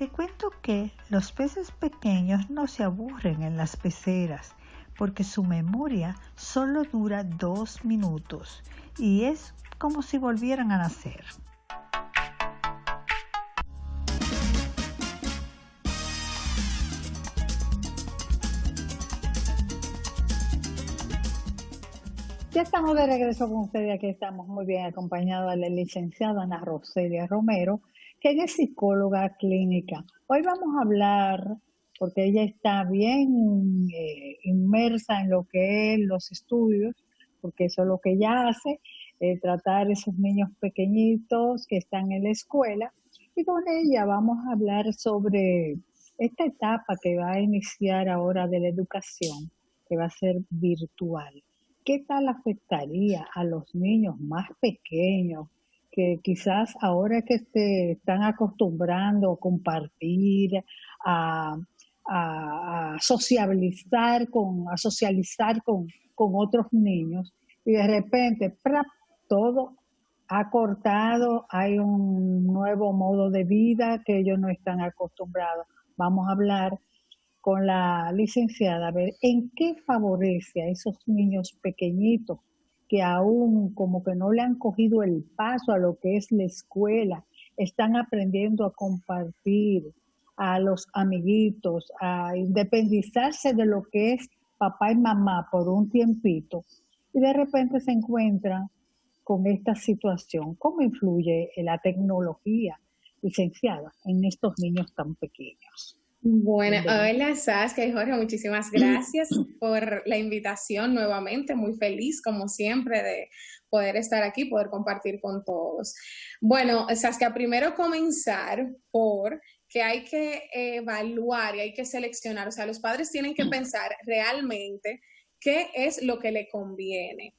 Te cuento que los peces pequeños no se aburren en las peceras porque su memoria solo dura 2 minutos y es como si volvieran a nacer. Ya estamos de regreso con ustedes, aquí estamos muy bien acompañados a la licenciada Ana Roselia Romero, que es psicóloga clínica. Hoy vamos a hablar, porque ella está bien inmersa en lo que es los estudios, porque eso es lo que ella hace, tratar a esos niños pequeñitos que están en la escuela. Y con ella vamos a hablar sobre esta etapa que va a iniciar ahora de la educación, que va a ser virtual. ¿Qué tal afectaría a los niños más pequeños que quizás ahora que se están acostumbrando a compartir, a, socializar con otros niños y de repente ¡prap!, todo ha cortado, hay un nuevo modo de vida que ellos no están acostumbrados? Vamos a hablar con la licenciada, a ver en qué favorece a esos niños pequeñitos que aún como que no le han cogido el paso a lo que es la escuela, están aprendiendo a compartir, a los amiguitos, a independizarse de lo que es papá y mamá por un tiempito, y de repente se encuentran con esta situación. ¿Cómo influye la tecnología, licenciada, en estos niños tan pequeños? Bueno, hola Saskia y Jorge, muchísimas gracias por la invitación nuevamente, muy feliz como siempre de poder estar aquí, poder compartir con todos. Bueno, Saskia, primero comenzar por que hay que evaluar y hay que seleccionar, o sea, los padres tienen que pensar realmente qué es lo que le conviene.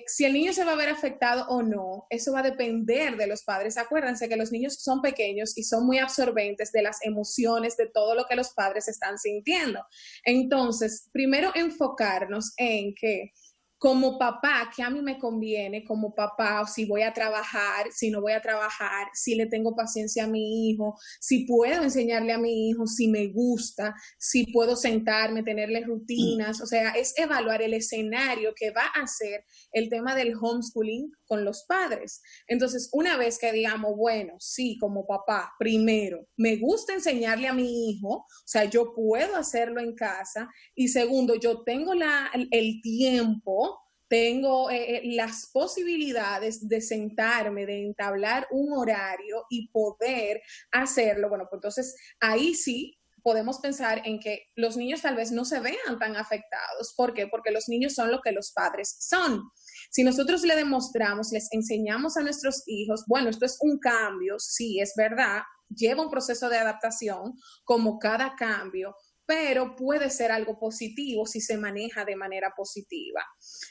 Si el niño se va a ver afectado o no, eso va a depender de los padres. Acuérdense que los niños son pequeños y son muy absorbentes de las emociones, de todo lo que los padres están sintiendo. Entonces, primero enfocarnos en que como papá, que a mí me conviene como papá, o si voy a trabajar, si no voy a trabajar, si le tengo paciencia a mi hijo, si puedo enseñarle a mi hijo, si me gusta, si puedo sentarme, tenerle rutinas, o sea, es evaluar el escenario que va a ser el tema del homeschooling con los padres. Entonces, una vez que digamos, bueno, sí, como papá, primero, me gusta enseñarle a mi hijo, o sea, yo puedo hacerlo en casa, y segundo, yo tengo el tiempo, tengo las posibilidades de sentarme, de entablar un horario y poder hacerlo. Bueno, pues entonces ahí sí podemos pensar en que los niños tal vez no se vean tan afectados. ¿Por qué? Porque los niños son lo que los padres son. Si nosotros le demostramos, les enseñamos a nuestros hijos, bueno, esto es un cambio, sí, es verdad, lleva un proceso de adaptación como cada cambio, pero puede ser algo positivo si se maneja de manera positiva.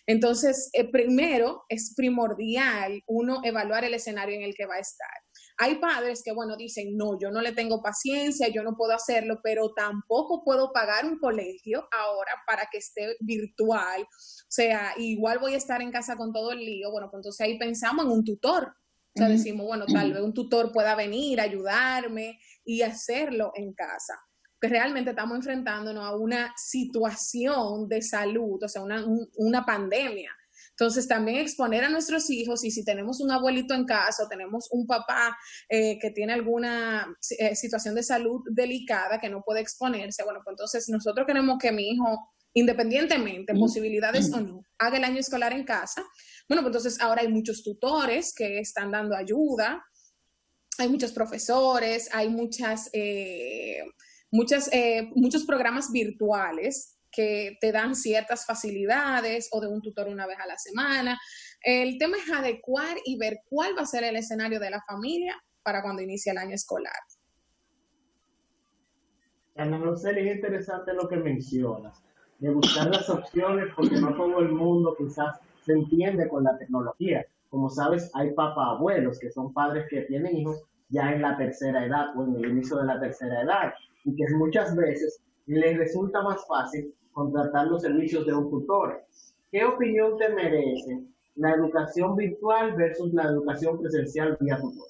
Entonces, primero es primordial uno evaluar el escenario en el que va a estar. Hay padres que, bueno, dicen, no, yo no le tengo paciencia, yo no puedo hacerlo, pero tampoco puedo pagar un colegio ahora para que esté virtual. O sea, igual voy a estar en casa con todo el lío. Bueno, pues entonces ahí pensamos en un tutor. O sea, decimos, bueno, tal vez un tutor pueda venir, ayudarme y hacerlo en casa. Que realmente estamos enfrentándonos a una situación de salud, o sea, una pandemia. Entonces, también exponer a nuestros hijos, y si tenemos un abuelito en casa o tenemos un papá que tiene alguna situación de salud delicada que no puede exponerse, bueno, pues entonces nosotros queremos que mi hijo, independientemente, posibilidades o no, haga el año escolar en casa. Bueno, pues entonces ahora hay muchos tutores que están dando ayuda, hay muchos profesores, hay muchos programas virtuales que te dan ciertas facilidades, o de un tutor una vez a la semana. El tema es adecuar y ver cuál va a ser el escenario de la familia para cuando inicie el año escolar. Ana Roselia, es interesante lo que mencionas, de buscar las opciones, porque no todo el mundo quizás se entiende con la tecnología. Como sabes, hay papá-abuelos, que son padres que tienen hijos ya en la tercera edad o en el inicio de la tercera edad, y que muchas veces les resulta más fácil contratar los servicios de un tutor. ¿Qué opinión te merece la educación virtual versus la educación presencial vía tutor?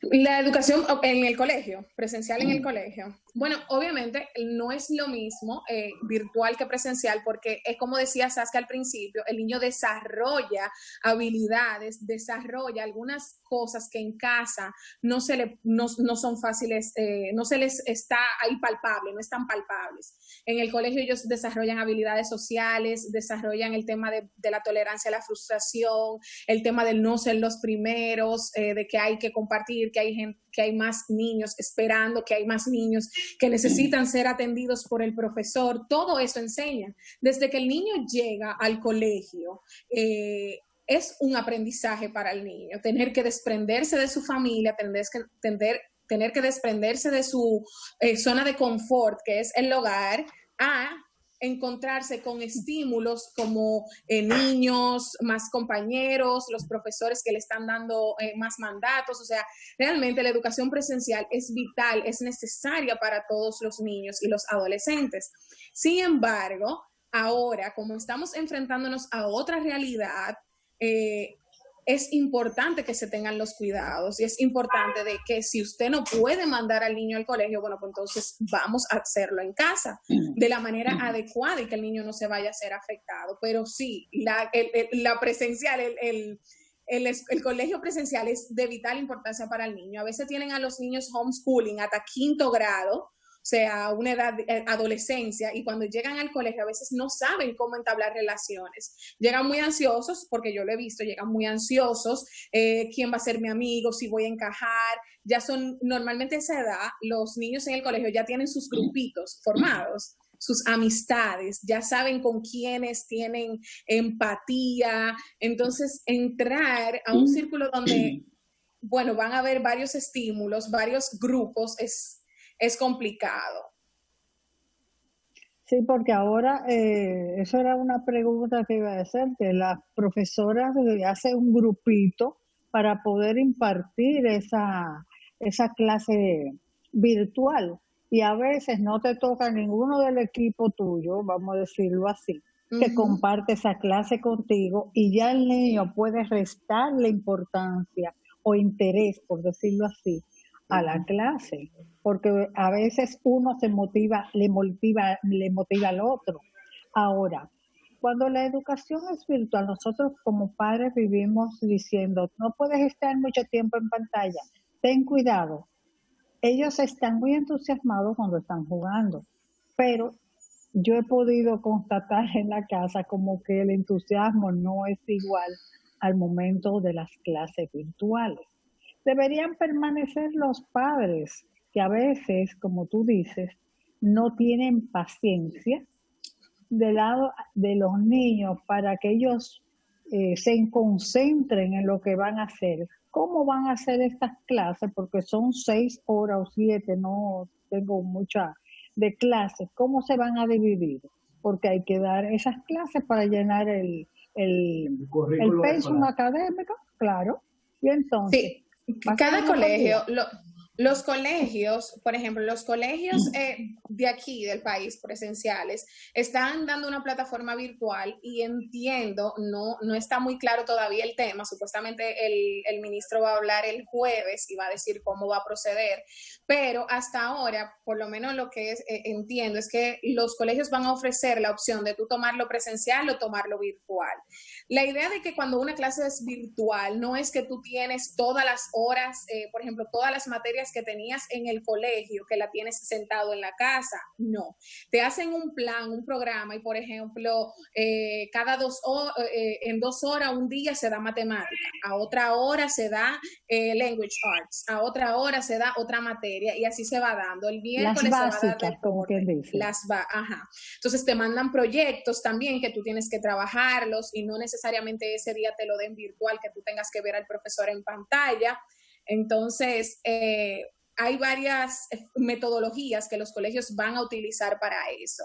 La educación en el colegio, presencial en el colegio. Bueno, obviamente no es lo mismo virtual que presencial, porque es como decía Saskia al principio, el niño desarrolla habilidades, desarrolla algunas cosas que en casa no son fáciles, no se les está ahí palpable, no están palpables. En el colegio ellos desarrollan habilidades sociales, desarrollan el tema de la tolerancia a la frustración, el tema del no ser los primeros, de que hay que compartir, que hay más niños esperando, que hay más niños que necesitan ser atendidos por el profesor. Todo eso enseña. Desde que el niño llega al colegio, es un aprendizaje para el niño, tener que desprenderse de su familia, tener que desprenderse de su zona de confort, que es el hogar, a encontrarse con estímulos como niños, más compañeros, los profesores que le están dando más mandatos. O sea, realmente la educación presencial es vital, es necesaria para todos los niños y los adolescentes. Sin embargo, ahora, como estamos enfrentándonos a otra realidad, es importante que se tengan los cuidados y es importante de que si usted no puede mandar al niño al colegio, bueno, pues entonces vamos a hacerlo en casa de la manera adecuada y que el niño no se vaya a ser afectado. Pero sí, la presencial, el colegio presencial es de vital importancia para el niño. A veces tienen a los niños homeschooling hasta 5º grado, o sea, una edad de adolescencia, y cuando llegan al colegio a veces no saben cómo entablar relaciones. Llegan muy ansiosos, porque yo lo he visto, llegan muy ansiosos, quién va a ser mi amigo, si voy a encajar. Ya son, normalmente a esa edad, los niños en el colegio ya tienen sus grupitos formados, sus amistades, ya saben con quiénes tienen empatía. Entonces, entrar a un círculo donde, bueno, van a haber varios estímulos, varios grupos, es complicado. Sí, porque ahora, eso era una pregunta que iba a hacer, que las profesoras hacen un grupito para poder impartir esa clase virtual. Y a veces no te toca ninguno del equipo tuyo, vamos a decirlo así, que comparte esa clase contigo, y ya el niño puede restarle importancia o interés, por decirlo así, a la clase, porque a veces uno le motiva al otro. Ahora, cuando la educación es virtual, nosotros como padres vivimos diciendo, no puedes estar mucho tiempo en pantalla, ten cuidado. Ellos están muy entusiasmados cuando están jugando, pero yo he podido constatar en la casa como que el entusiasmo no es igual al momento de las clases virtuales. Deberían permanecer los padres, que a veces, como tú dices, no tienen paciencia del lado de los niños para que ellos se concentren en lo que van a hacer. ¿Cómo van a hacer estas clases? Porque son 6 horas o 7, no tengo mucha de clases. ¿Cómo se van a dividir? Porque hay que dar esas clases para llenar el pensum académico, claro. Y entonces, sí. Cada colegio, los colegios, por ejemplo, los colegios de aquí, del país, presenciales, están dando una plataforma virtual y entiendo, no está muy claro todavía el tema, supuestamente el ministro va a hablar el jueves y va a decir cómo va a proceder, pero hasta ahora, por lo menos lo que entiendo es que los colegios van a ofrecer la opción de tú tomarlo presencial o tomarlo virtual. La idea de que cuando una clase es virtual, no es que tú tienes todas las horas, por ejemplo, todas las materias que tenías en el colegio, que la tienes sentado en la casa. No. Te hacen un plan, un programa, y por ejemplo, en 2 horas, un día se da matemática, a otra hora se da language arts, a otra hora se da otra materia, y así se va dando. El miércoles las básicas, se va a dar deporte, como quien dice. Entonces te mandan proyectos también que tú tienes que trabajarlos, y no necesariamente ese día te lo den virtual, que tú tengas que ver al profesor en pantalla. Entonces, hay varias metodologías que los colegios van a utilizar para eso.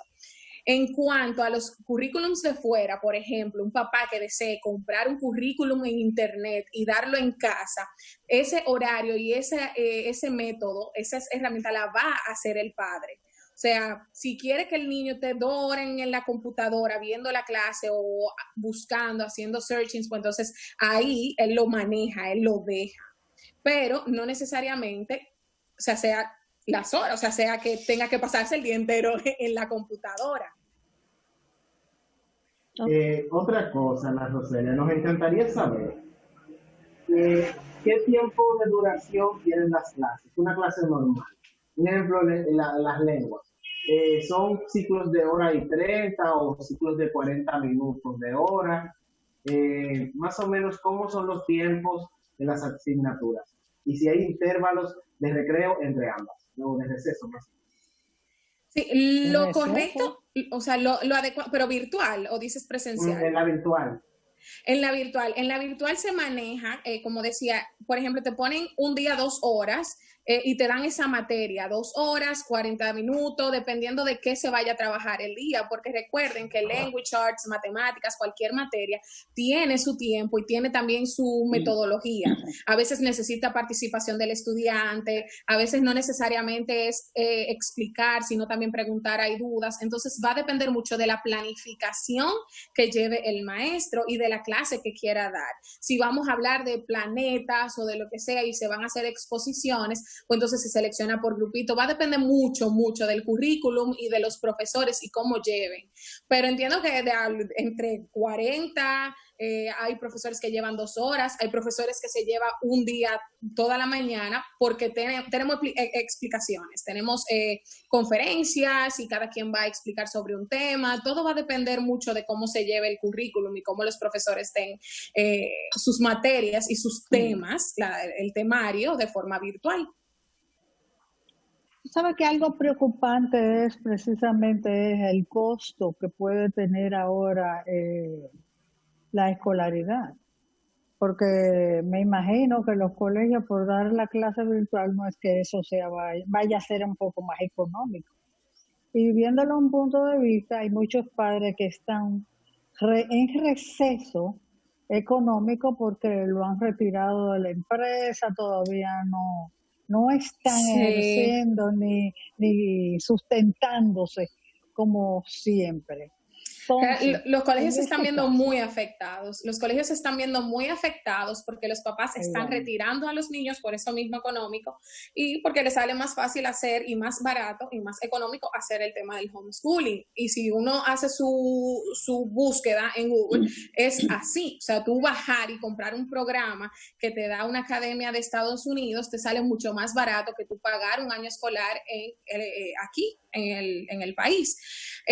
En cuanto a los currículums de fuera, por ejemplo, un papá que desee comprar un currículum en internet y darlo en casa, ese horario y ese método, esa herramienta la va a hacer el padre. O sea, si quiere que el niño esté 2 horas en la computadora viendo la clase o buscando, haciendo searchings, pues entonces ahí él lo maneja, él lo deja. pero no necesariamente, o sea las horas, o sea que tenga que pasarse el día entero en la computadora. Otra cosa, Ana Roselia, nos encantaría saber qué tiempo de duración tienen las clases, una clase normal. Un ejemplo, las lenguas. ¿Son ciclos de 1:30 o ciclos de 40 minutos de hora? Más o menos, ¿cómo son los tiempos de las asignaturas? Y si hay intervalos de recreo entre ambas, o de receso más. Sí, lo correcto, o sea, lo adecuado, pero virtual, o dices presencial. En la virtual. En la virtual se maneja, como decía, por ejemplo, te ponen un día 2 horas y te dan esa materia, 2 horas, 40 minutos, dependiendo de qué se vaya a trabajar el día, porque recuerden que language arts, matemáticas, cualquier materia, tiene su tiempo y tiene también su metodología. A veces necesita participación del estudiante, a veces no necesariamente es explicar, sino también preguntar, hay dudas. Entonces va a depender mucho de la planificación que lleve el maestro y de la clase que quiera dar. Si vamos a hablar de planetas o de lo que sea y se van a hacer exposiciones, pues entonces se selecciona por grupito. Va a depender mucho del currículum y de los profesores y cómo lleven. Pero entiendo que entre 40, hay profesores que llevan 2 horas, hay profesores que se llevan un día, toda la mañana, porque tenemos explicaciones, tenemos conferencias y cada quien va a explicar sobre un tema. Todo va a depender mucho de cómo se lleve el currículum y cómo los profesores den sus materias y sus temas, el temario, de forma virtual. ¿Sabe que algo preocupante es precisamente el costo que puede tener ahora la escolaridad? Porque me imagino que los colegios, por dar la clase virtual, no es que eso vaya a ser un poco más económico. Y viéndolo un punto de vista, hay muchos padres que están en receso económico porque lo han retirado de la empresa, todavía no están ejerciendo ni sustentándose como siempre. Entonces, los colegios se están viendo muy afectados. Los colegios se están viendo muy afectados porque los papás están retirando a los niños por eso mismo económico y porque les sale más fácil hacer y más barato y más económico hacer el tema del homeschooling. Y si uno hace su búsqueda en Google, es así. O sea, tú bajar y comprar un programa que te da una academia de Estados Unidos te sale mucho más barato que tú pagar un año escolar aquí, en el país.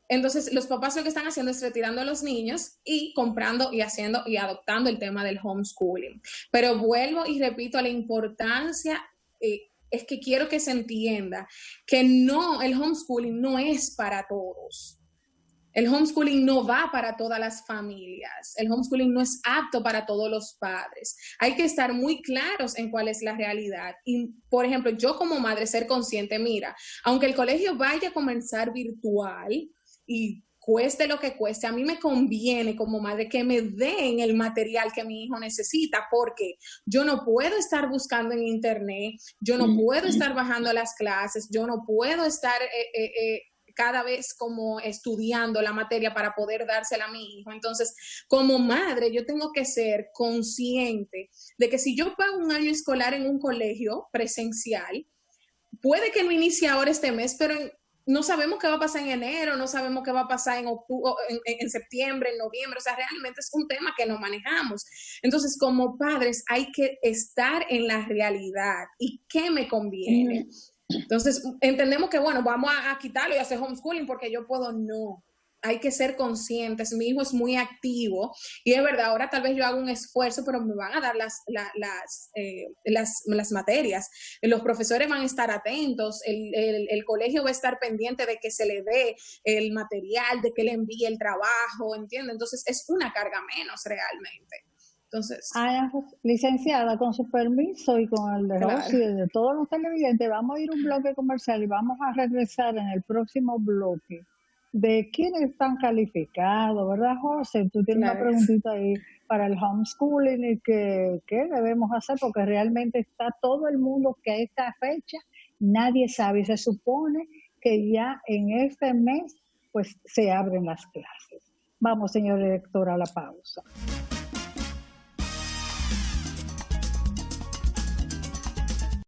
Entonces, los papás lo que están haciendo es retirando a los niños y comprando y haciendo y adoptando el tema del homeschooling. Pero vuelvo y repito, la importancia es que quiero que se entienda que el homeschooling no es para todos. El homeschooling no va para todas las familias. El homeschooling no es apto para todos los padres. Hay que estar muy claros en cuál es la realidad. Y, por ejemplo, yo como madre ser consciente, mira, aunque el colegio vaya a comenzar virtual, y cueste lo que cueste, a mí me conviene como madre que me den el material que mi hijo necesita, porque yo no puedo estar buscando en internet, yo no puedo estar bajando las clases, yo no puedo estar cada vez como estudiando la materia para poder dársela a mi hijo. Entonces, como madre, yo tengo que ser consciente de que si yo pago un año escolar en un colegio presencial, puede que no inicie ahora este mes, pero no sabemos qué va a pasar en enero, no sabemos qué va a pasar en septiembre, en noviembre. O sea, realmente es un tema que no manejamos. Entonces, como padres, hay que estar en la realidad y qué me conviene. Entonces, entendemos que, bueno, vamos a quitarlo y hacer homeschooling porque yo puedo, no. Hay que ser conscientes. Mi hijo es muy activo y es verdad, ahora tal vez yo hago un esfuerzo, pero me van a dar las materias. Los profesores van a estar atentos, el colegio va a estar pendiente de que se le dé el material, de que le envíe el trabajo, ¿entiendes? Entonces es una carga menos realmente. Entonces, licenciada, con su permiso y con el de Rosy y de todos los televidentes, vamos a ir a un bloque comercial y vamos a regresar en el próximo bloque de quiénes están calificados, ¿verdad, José? Tú tienes una preguntita ahí para el homeschooling y qué debemos hacer, porque realmente está todo el mundo que a esta fecha nadie sabe y se supone que ya en este mes pues se abren las clases. Vamos, señor director, a la pausa.